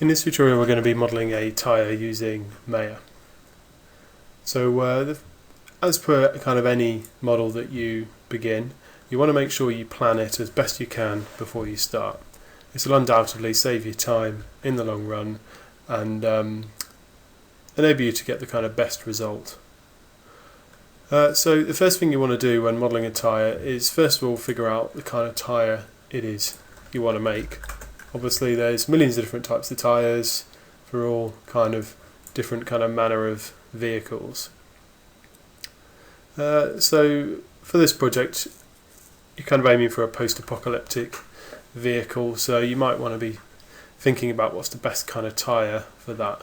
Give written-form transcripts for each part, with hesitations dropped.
In this tutorial we're going to be modelling a tyre using Maya. So as per kind of any model that you begin, you want to make sure you plan it as best you can before you start. This will undoubtedly save you time in the long run and enable you to get the kind of best result. So the first thing you want to do when modelling a tyre is first of all figure out the kind of tyre it is you want to make. Obviously there's millions of different types of tyres for all kind of different kind of manner of vehicles. So for this project you're kind of aiming for a post-apocalyptic vehicle, so you might want to be thinking about what's the best kind of tyre for that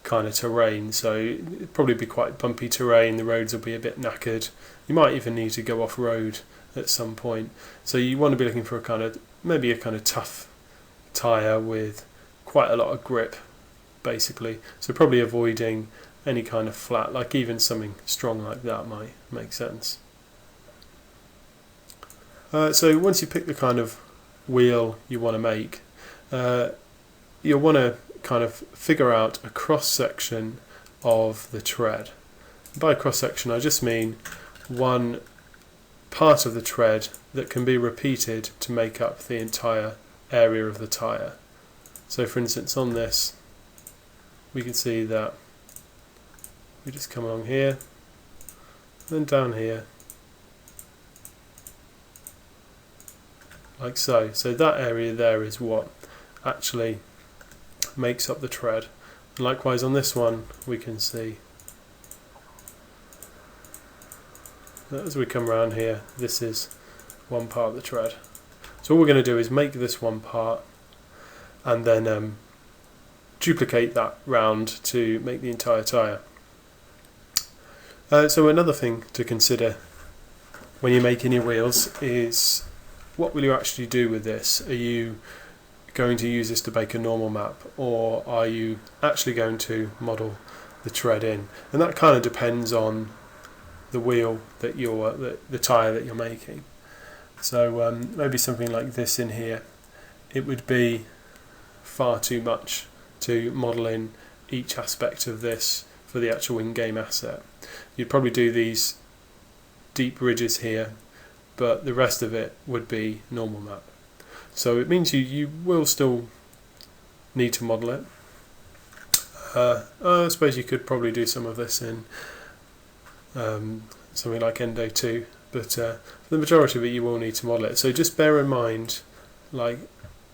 kind of terrain. So it'd probably be quite bumpy terrain, the roads will be a bit knackered, you might even need to go off-road at some point. So you want to be looking for a kind of, maybe a kind of tough tyre with quite a lot of grip basically, so probably avoiding any kind of flat, like even something strong like that might make sense. So once you pick the kind of wheel you want to make, you'll want to kind of figure out a cross section of the tread. By cross section I just mean one part of the tread that can be repeated to make up the entire area of the tyre. So for instance on this we can see that we just come along here, then down here, like so. So that area there is what actually makes up the tread. And likewise on this one we can see that as we come around here, this is one part of the tread. So all we're going to do is make this one part and then duplicate that round to make the entire tyre. So another thing to consider when you're making your wheels is what will you actually do with this? Are you going to use this to make a normal map, or are you actually going to model the tread in? And that kind of depends on the wheel that you're, the tyre that you're making. So maybe something like this in here, it would be far too much to model in each aspect of this for the actual in-game asset. You'd probably do these deep ridges here, but the rest of it would be normal map. So it means you will still need to model it. I suppose you could probably do some of this in something like Endo 2, but for the majority of it you will need to model it. So just bear in mind, like,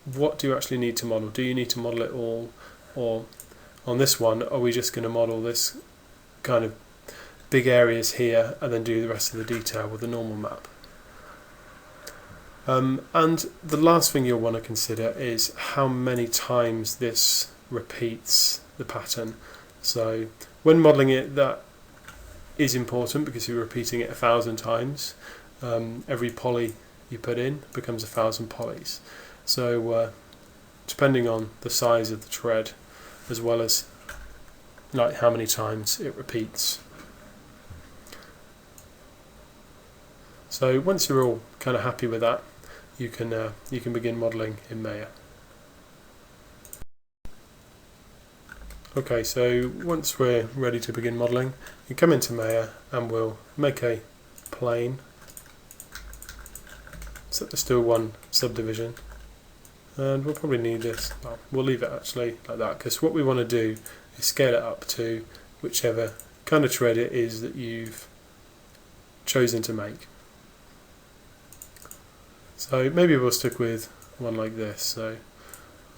what do you actually need to model? Do you need to model it all, or on this one are we just going to model this kind of big areas here and then do the rest of the detail with the normal map? And the last thing you'll want to consider is how many times this repeats the pattern. So when modelling it, that is important because you're repeating it 1,000 times. Every poly you put in becomes 1,000 polys. So depending on the size of the tread as well as like how many times it repeats. So once you're all kind of happy with that, you can begin modelling in Maya. Okay, so once we're ready to begin modelling, you come into Maya and we'll make a plane. Set this to one subdivision, and we'll probably need this. Well, we'll leave it actually like that, because what we want to do is scale it up to whichever kind of tread it is that you've chosen to make. So maybe we'll stick with one like this, so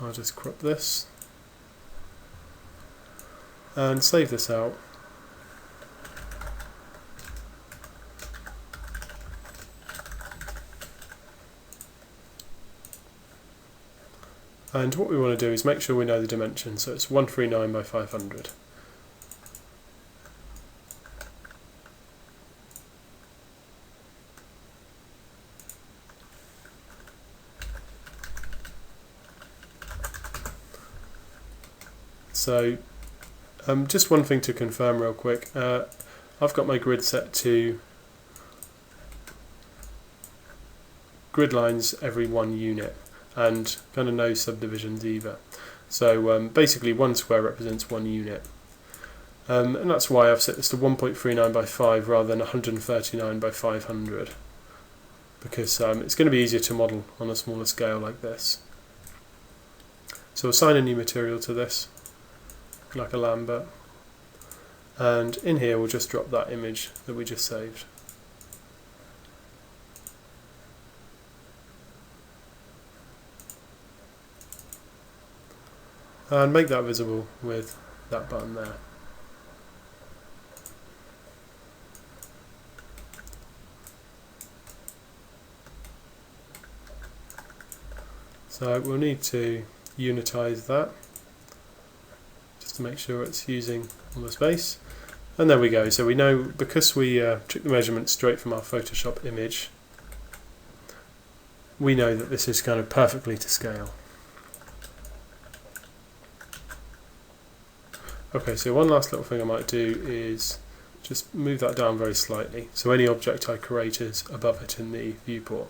I'll just crop this and save this out. And what we want to do is make sure we know the dimensions, so it's 139 by 500. So just one thing to confirm real quick, I've got my grid set to grid lines every one unit and kind of no subdivisions either. So basically 1 square represents 1 unit. And that's why I've set this to 1.39 by 5 rather than 139 by 500, because it's going to be easier to model on a smaller scale like this. So assign a new material to this, like a Lambert, and in here we'll just drop that image that we just saved. And make that visible with that button there. So we'll need to unitize that just to make sure it's using all the space. And there we go. So we know, because we took the measurements straight from our Photoshop image, we know that this is kind of perfectly to scale. Okay, so one last little thing I might do is just move that down very slightly, so any object I create is above it in the viewport.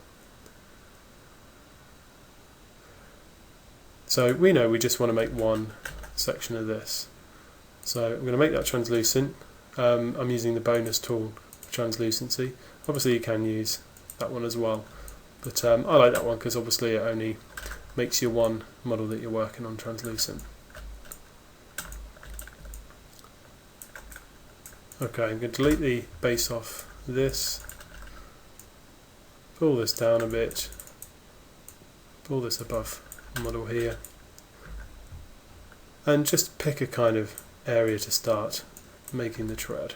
So we know we just want to make one section of this. So I'm going to make that translucent. I'm using the bonus tool for translucency. Obviously you can use that one as well, but I like that one because obviously it only makes your one model that you're working on translucent. Okay, I'm going to delete the base off this, pull this down a bit, pull this above the model here, and just pick a kind of area to start making the tread.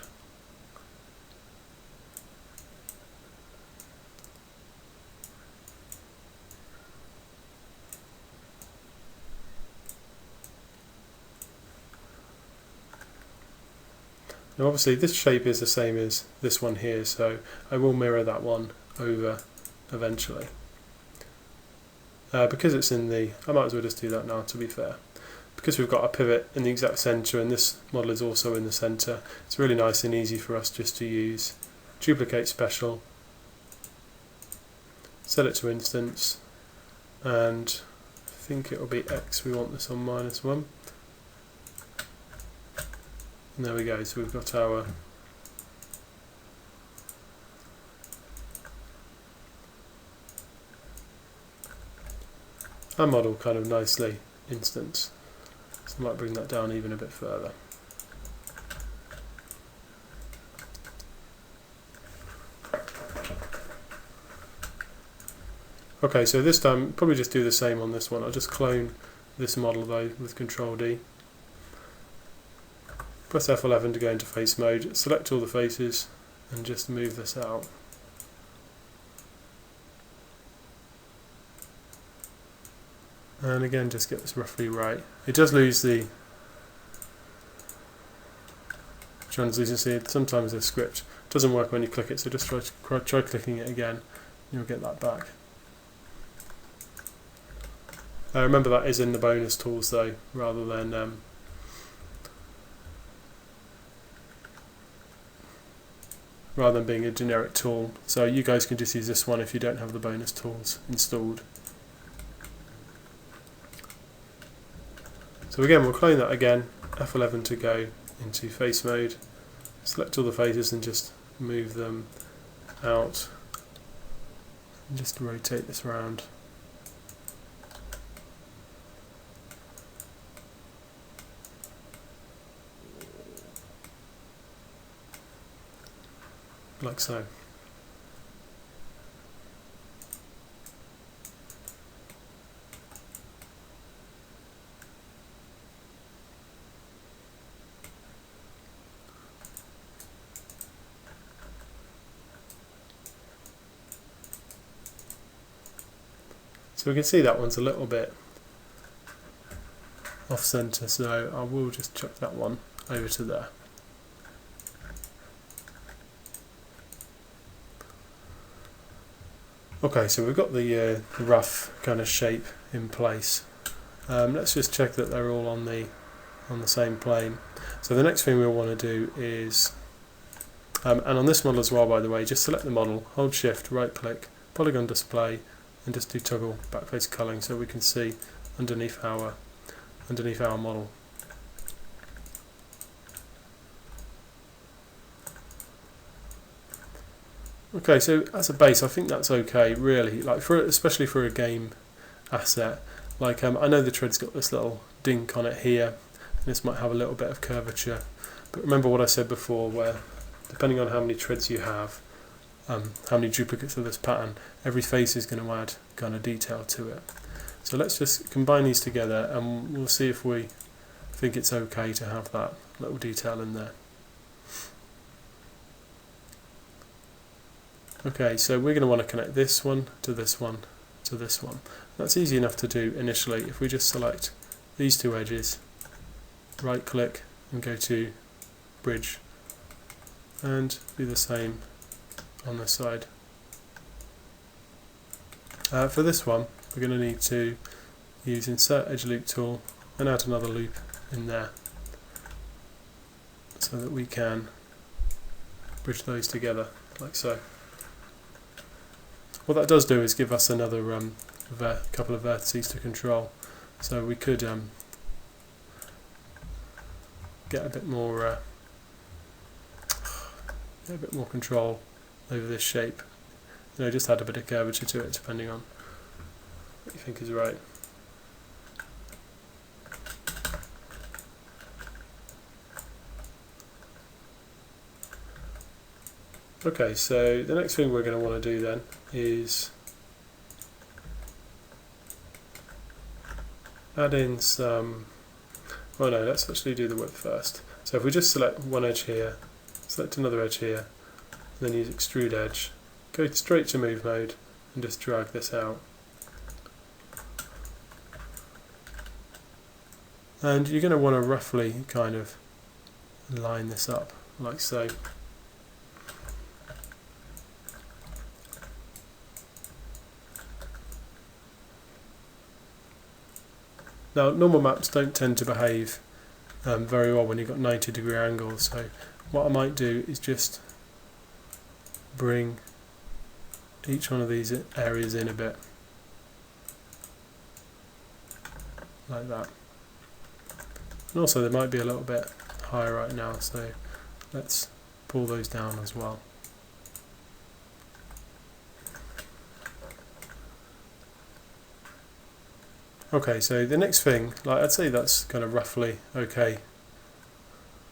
Now obviously this shape is the same as this one here, so I will mirror that one over eventually. Because it's in the, I might as well just do that now to be fair. Because we've got a pivot in the exact centre and this model is also in the centre, it's really nice and easy for us just to use duplicate special, set it to instance, and I think it will be X, we want this on -1. And there we go, so we've got our model kind of nicely instanced. So I might bring that down even a bit further. Okay, so this time probably just do the same on this one. I'll just clone this model though with Control D. Press F11 to go into face mode, select all the faces and just move this out. And again, just get this roughly right. It does lose the translucency. Sometimes the script doesn't work when you click it, so just try clicking it again, and you'll get that back. Remember that is in the bonus tools though, rather than being a generic tool. So you guys can just use this one if you don't have the bonus tools installed. So again, we'll clone that again, F11 to go into face mode, select all the faces and just move them out, and just rotate this around. Like so. So we can see that one's a little bit off centre, so I will just chuck that one over to there. Okay, so we've got the rough kind of shape in place. Let's just check that they're all on the same plane. So the next thing we'll want to do is, and on this model as well by the way, just select the model, hold shift, right click, polygon display, and just do toggle backface culling so we can see underneath our underneath our model. Okay, so as a base, I think that's okay, really. Like especially for a game asset. Like I know the tread's got this little dink on it here, and this might have a little bit of curvature. But remember what I said before, where depending on how many treads you have, how many duplicates of this pattern, every face is going to add kind of detail to it. So let's just combine these together, and we'll see if we think it's okay to have that little detail in there. Okay, so we're going to want to connect this one to this one to this one. That's easy enough to do initially if we just select these two edges, right click and go to bridge, and do the same on this side. For this one we're going to need to use insert edge loop tool and add another loop in there so that we can bridge those together like so. What that does do is give us another couple of vertices to control, so we could get a bit more control over this shape. You know, just add a bit of curvature to it depending on what you think is right. Okay, so the next thing we're going to want to do then is add in some, well no, let's actually do the width first. So if we just select one edge here, select another edge here, and then use extrude edge, go straight to move mode and just drag this out. And you're going to want to roughly kind of line this up like so. Now, normal maps don't tend to behave very well when you've got 90-degree angles, so what I might do is just bring each one of these areas in a bit, like that. And also they might be a little bit higher right now, so let's pull those down as well. Okay, so the next thing, like I'd say that's kind of roughly okay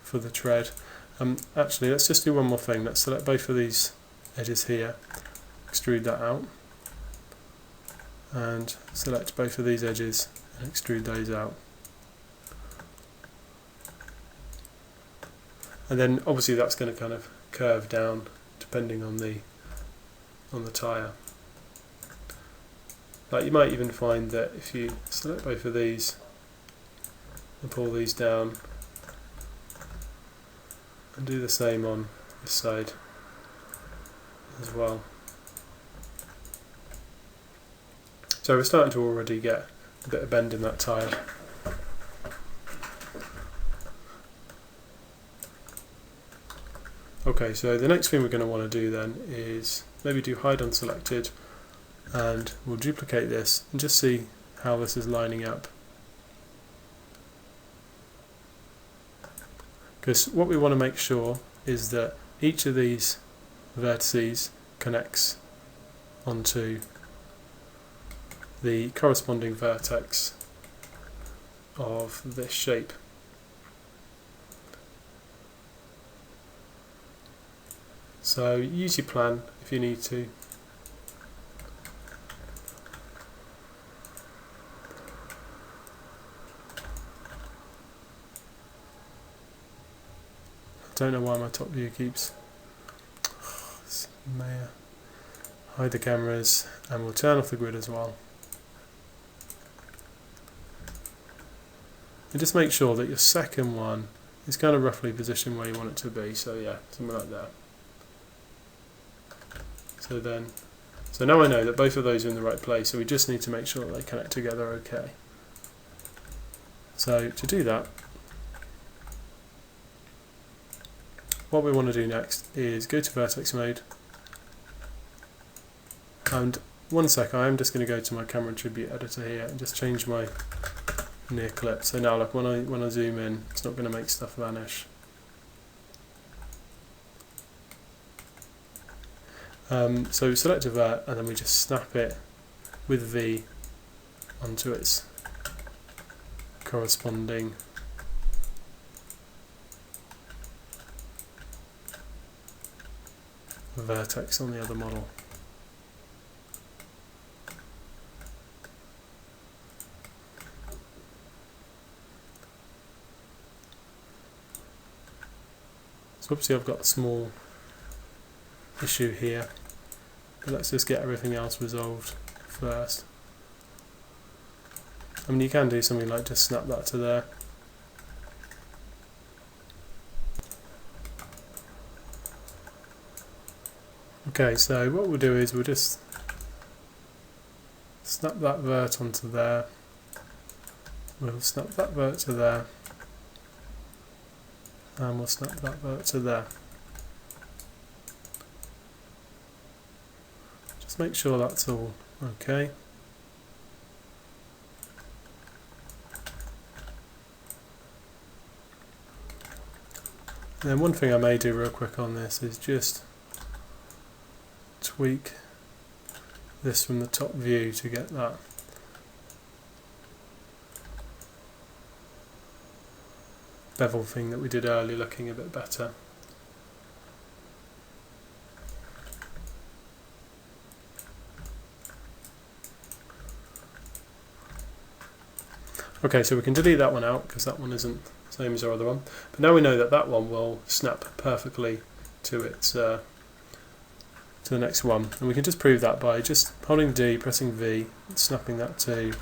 for the tread. Actually, let's just do one more thing. Let's select both of these edges here, extrude that out, and select both of these edges and extrude those out. And then obviously that's going to kind of curve down depending on the tyre. Like you might even find that if you select both of these and pull these down and do the same on this side as well. So we're starting to already get a bit of bend in that tyre. Okay, so the next thing we're going to want to do then is maybe do hide unselected, and we'll duplicate this and just see how this is lining up. Because what we want to make sure is that each of these vertices connects onto the corresponding vertex of this shape. So use your plan if you need to. I don't know why my top view keeps hide the cameras, and we'll turn off the grid as well. And just make sure that your second one is kind of roughly positioned where you want it to be. So yeah, something like that. So now I know that both of those are in the right place, so we just need to make sure that they connect together okay. So to do that, what we want to do next is go to Vertex Mode, and one sec, I am just going to go to my camera attribute editor here and just change my near clip. So now look, when I zoom in, it's not going to make stuff vanish. So select a vert and then we just snap it with V onto its corresponding vertex on the other model. So obviously I've got a small issue here, but let's just get everything else resolved first. I mean, you can do something like just snap that to there. Okay, so what we'll do is we'll just snap that vert onto there. We'll snap that vert to there. And we'll snap that vert to there. Just make sure that's all okay. And then one thing I may do real quick on this is just tweak this from the top view to get that bevel thing that we did earlier looking a bit better. Okay, so we can delete that one out because that one isn't the same as our other one. But now we know that that one will snap perfectly to its to the next one, and we can just prove that by just holding D, pressing V, snapping that to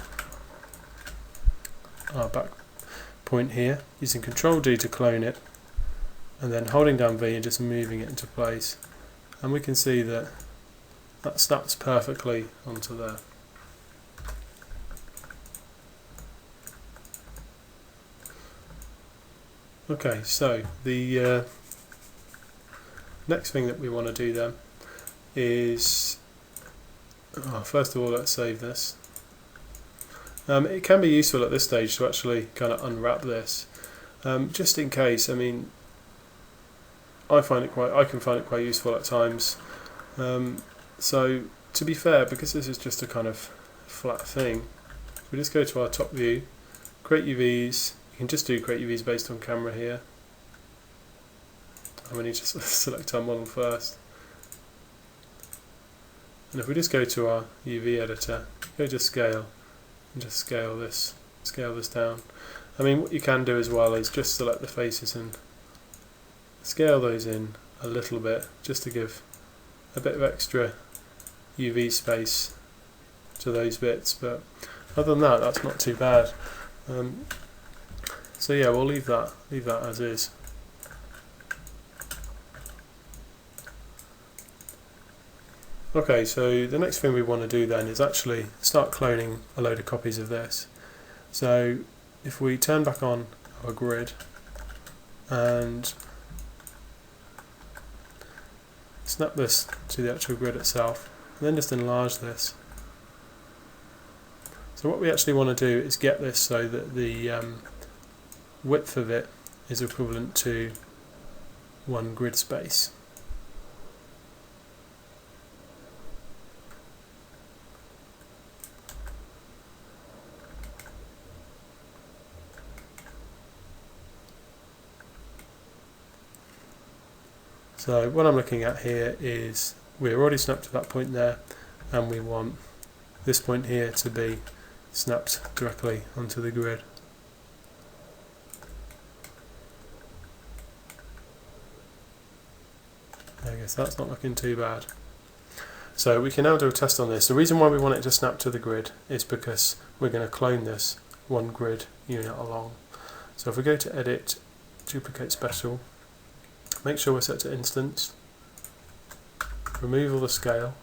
our back point here, using Control D to clone it, and then holding down V and just moving it into place, and we can see that that snaps perfectly onto there. Okay, so the next thing that we want to do then is, first of all, let's save this. It can be useful at this stage to actually kind of unwrap this, just in case. I mean, I can find it quite useful at times. So to be fair, because this is just a kind of flat thing, we just go to our top view, create UVs. You can just do create UVs based on camera here. And we need to select our model first. And if we just go to our UV editor, go to scale, and just scale this down. I mean, what you can do as well is just select the faces and scale those in a little bit, just to give a bit of extra UV space to those bits. But other than that, that's not too bad. So yeah, we'll leave that as is. Okay, so the next thing we want to do then is actually start cloning a load of copies of this. So if we turn back on our grid and snap this to the actual grid itself, and then just enlarge this. So what we actually want to do is get this so that the width of it is equivalent to one grid space. So what I'm looking at here is we're already snapped to that point there, and we want this point here to be snapped directly onto the grid. I guess that's not looking too bad. So we can now do a test on this. The reason why we want it to snap to the grid is because we're going to clone this one grid unit along. So if we go to Edit, Duplicate Special, make sure we're set to Instance, remove all the scale,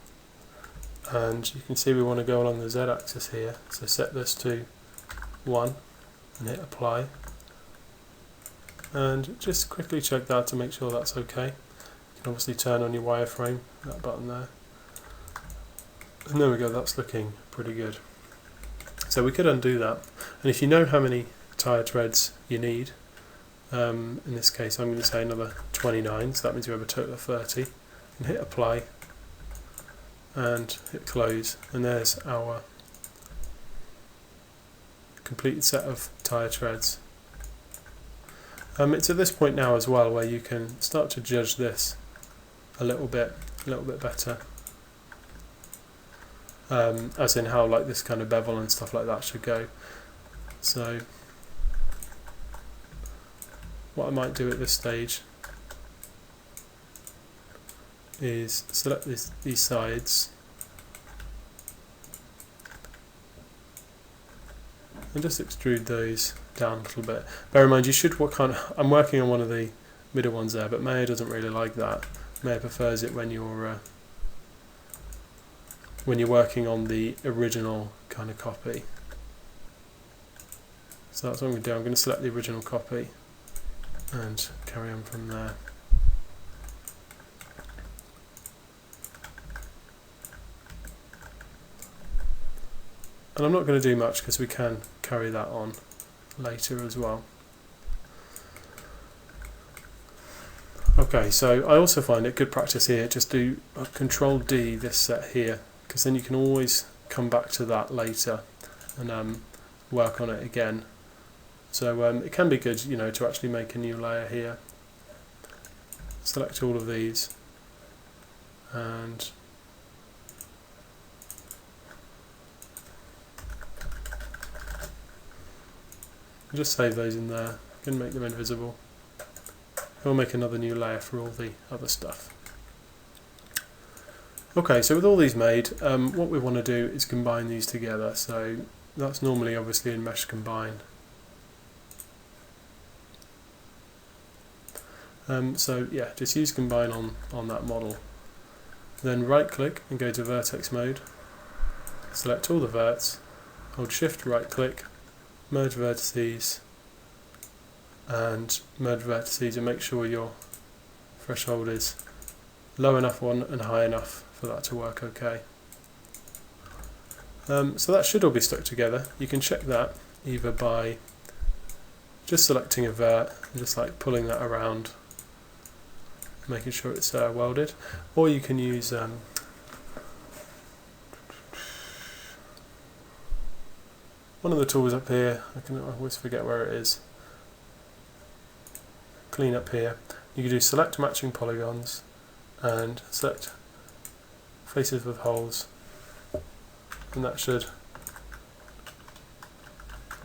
and you can see we want to go along the Z axis here, so set this to 1 and hit Apply, and just quickly check that to make sure that's okay. You can obviously turn on your wireframe, that button there, and there we go, that's looking pretty good. So we could undo that, and if you know how many tyre treads you need, in this case I'm going to say another 29, so that means you have a total of 30, and hit apply and hit close, and there's our completed set of tyre treads. It's at this point now as well where you can start to judge this a little bit better, as in how like this kind of bevel and stuff like that should go. So what I might do at this stage is select these sides and just extrude those down a little bit. Bear in mind, you should I'm working on one of the middle ones there, but Maya doesn't really like that. Maya prefers it when you're working on the original kind of copy. So that's what I'm going to do. I'm going to select the original copy and carry on from there. And I'm not going to do much because we can carry that on later as well. Okay, so I also find it good practice here, just do Control D this set here, because then you can always come back to that later and work on it again. So it can be good, you know, to actually make a new layer here. Select all of these and just save those in there. You can make them invisible. We'll make another new layer for all the other stuff. Okay, so with all these made, what we want to do is combine these together. So that's normally obviously in Mesh Combine. So yeah, just use Combine on that model. Then right click and go to Vertex Mode. Select all the verts, hold Shift right click, merge vertices, and merge vertices, and make sure your threshold is low enough and high enough for that to work okay. So that should all be stuck together. You can check that either by just selecting a vert and just like pulling that around, making sure it's welded, or you can use one of the tools up here. I always forget where it is. Clean up here. You can do select matching polygons and select faces with holes, and that should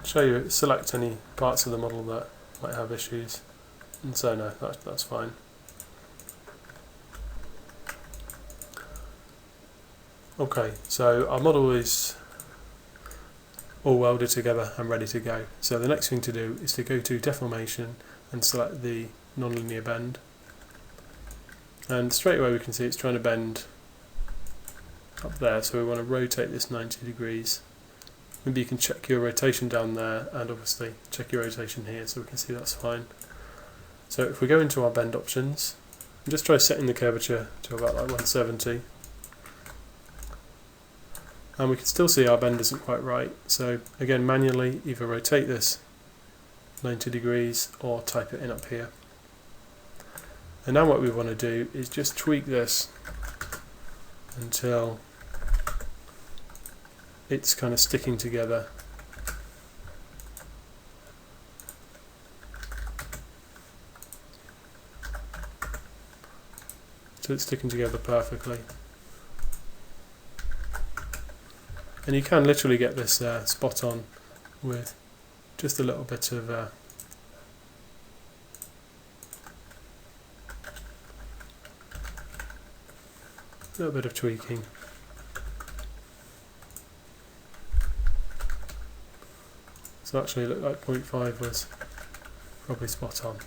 show you, select any parts of the model that might have issues, and so no, that's fine. Okay, so our model is all welded together and ready to go. So the next thing to do is to go to deformation and select the Nonlinear Bend, and straight away we can see it's trying to bend up there, so we want to rotate this 90 degrees. Maybe you can check your rotation down there and obviously check your rotation here so we can see that's fine. So if we go into our bend options and just try setting the curvature to about like 170, and we can still see our bend isn't quite right, so again manually either rotate this 90 degrees or type it in up here. And now what we want to do is just tweak this until it's kind of sticking together. So it's sticking together perfectly. And you can literally get this spot on with just a little bit of tweaking. So actually it looked like 0.5 was probably spot on.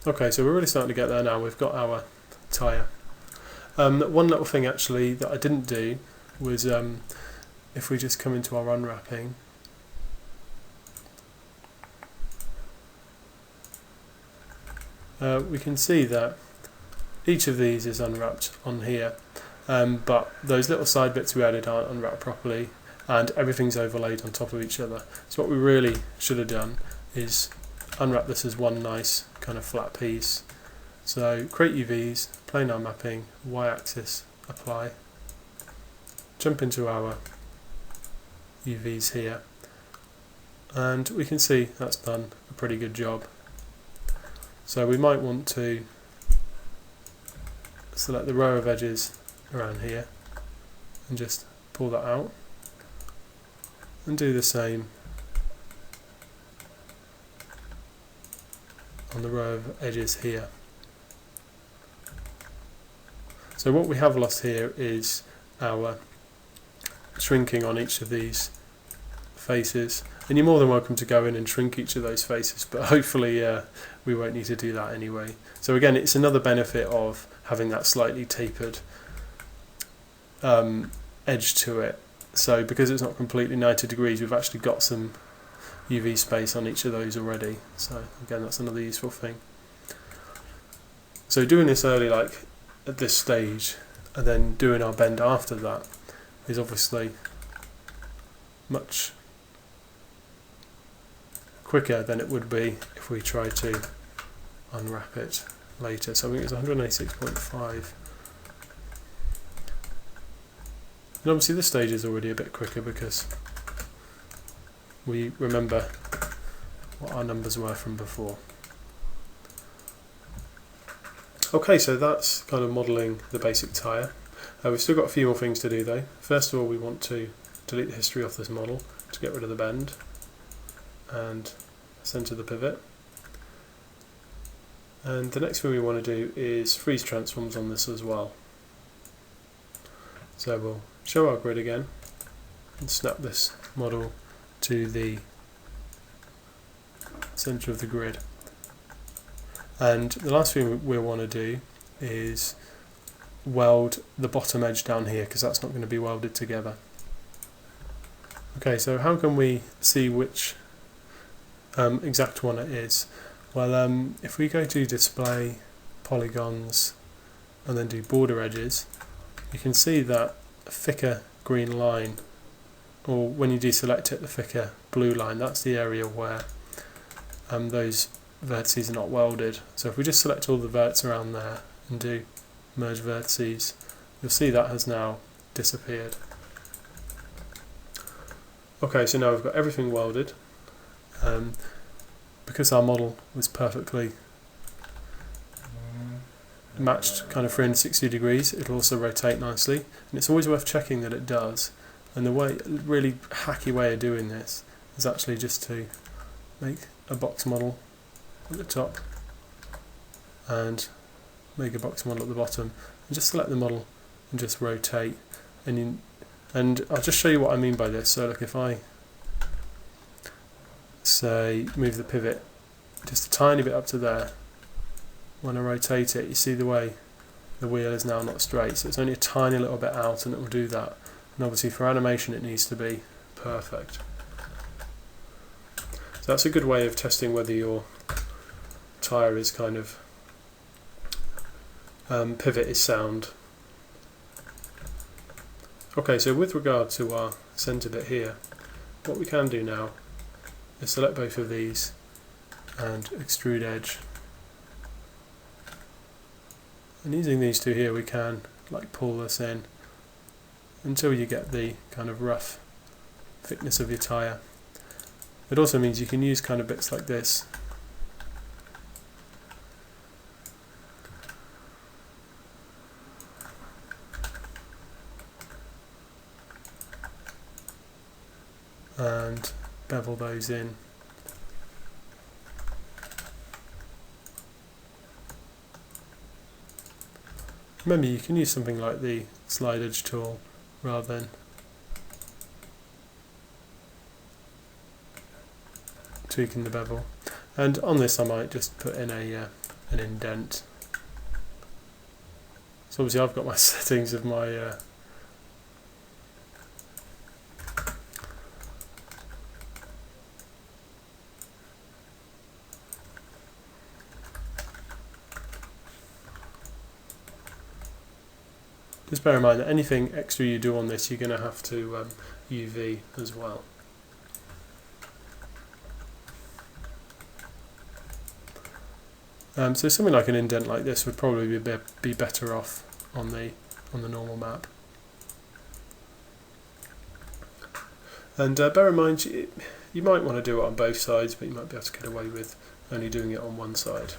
Okay, so we're really starting to get there now. We've got our tyre. One little thing actually that I didn't do was if we just come into our unwrapping, we can see that each of these is unwrapped on here, but those little side bits we added aren't unwrapped properly, and everything's overlaid on top of each other. So what we really should have done is unwrap this as one nice kind of flat piece. So create UVs, planar mapping, y-axis, apply, jump into our UVs here, and we can see that's done a pretty good job. So we might want to select the row of edges around here and just pull that out, and do the same on the row of edges here. So what we have lost here is our shrinking on each of these faces, and you're more than welcome to go in and shrink each of those faces, but hopefully we won't need to do that anyway. So again, it's another benefit of having that slightly tapered edge to it. So because it's not completely 90 degrees, we've actually got some UV space on each of those already. So again, that's another useful thing. So doing this early, like at this stage, and then doing our bend after that is obviously much quicker than it would be if we try to unwrap it later. So I think it's 186.5. And obviously this stage is already a bit quicker because we remember what our numbers were from before. Okay, so that's kind of modelling the basic tyre. We've still got a few more things to do though. First of all, we want to delete the history off this model to get rid of the bend and centre the pivot. And the next thing we want to do is freeze transforms on this as well. So we'll show our grid again and snap this model to the centre of the grid. And the last thing we'll want to do is weld the bottom edge down here, because that's not going to be welded together. Okay, so how can we see which exact one it is? Well, if we go to display, polygons, and then do border edges, you can see that a thicker green line, or when you deselect it, the thicker blue line, that's the area where those vertices are not welded. So if we just select all the verts around there and do merge vertices, you'll see that has now disappeared. Okay, so now we've got everything welded. Because our model was perfectly matched kind of 360 degrees, it'll also rotate nicely, and it's always worth checking that it does. And the really hacky way of doing this is actually just to make a box model at the top and make a box model at the bottom, and just select the model and just rotate. And I'll just show you what I mean by this. So look, if I say move the pivot just a tiny bit up to there, when I rotate it, you see the way the wheel is now not straight, so it's only a tiny little bit out and it will do that. And obviously for animation it needs to be perfect. So that's a good way of testing whether your tyre is kind of pivot is sound. Okay, so with regard to our centre bit here, what we can do now is select both of these and extrude edge. And using these two here, we can like pull this in until you get the kind of rough thickness of your tyre. It also means you can use kind of bits like this and bevel those in. Remember, you can use something like the slide edge tool rather than tweaking the bevel. And on this I might just put in an indent. So obviously I've got my settings of my just bear in mind that anything extra you do on this, you're going to have to UV as well. So something like an indent like this would probably be better off on the normal map. And bear in mind, you might want to do it on both sides, but you might be able to get away with only doing it on one side.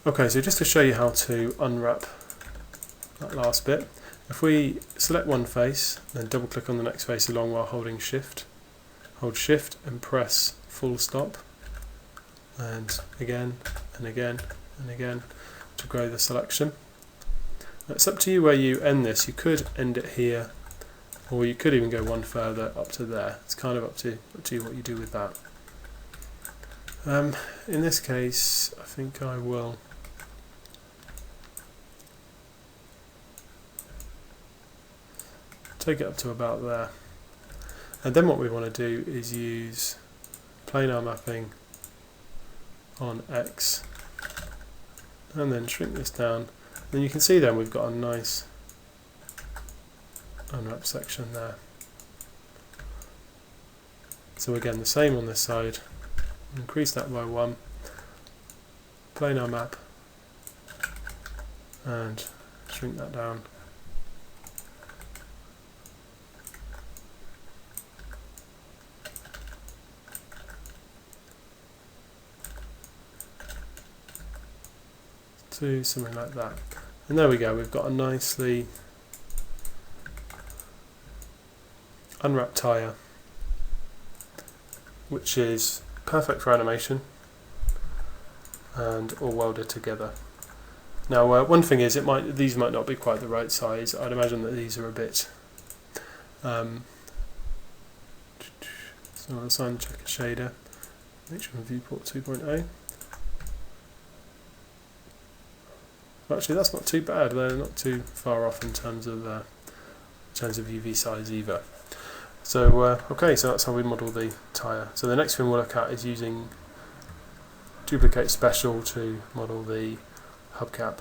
Okay, so just to show you how to unwrap that last bit, if we select one face, then double click on the next face along while holding shift, hold shift and press full stop, and again and again and again to grow the selection. It's up to you where you end this. You could end it here, or you could even go one further up to there. It's kind of up to you what you do with that. In this case, I think I will take it up to about there. And then what we want to do is use planar mapping on X, and then shrink this down. Then you can see then we've got a nice unwrap section there. So again, the same on this side. Increase that by 1. Planar map, and shrink that down. To something like that. And there we go, we've got a nicely unwrapped tyre, which is perfect for animation and all welded together. Now one thing is, these might not be quite the right size. I'd imagine that these are a bit so I'll assign the checker shader, make sure viewport 2.0. Actually, that's not too bad. They're not too far off in terms of UV size either. So okay, so that's how we model the tyre. So the next thing we'll look at is using duplicate special to model the hubcap.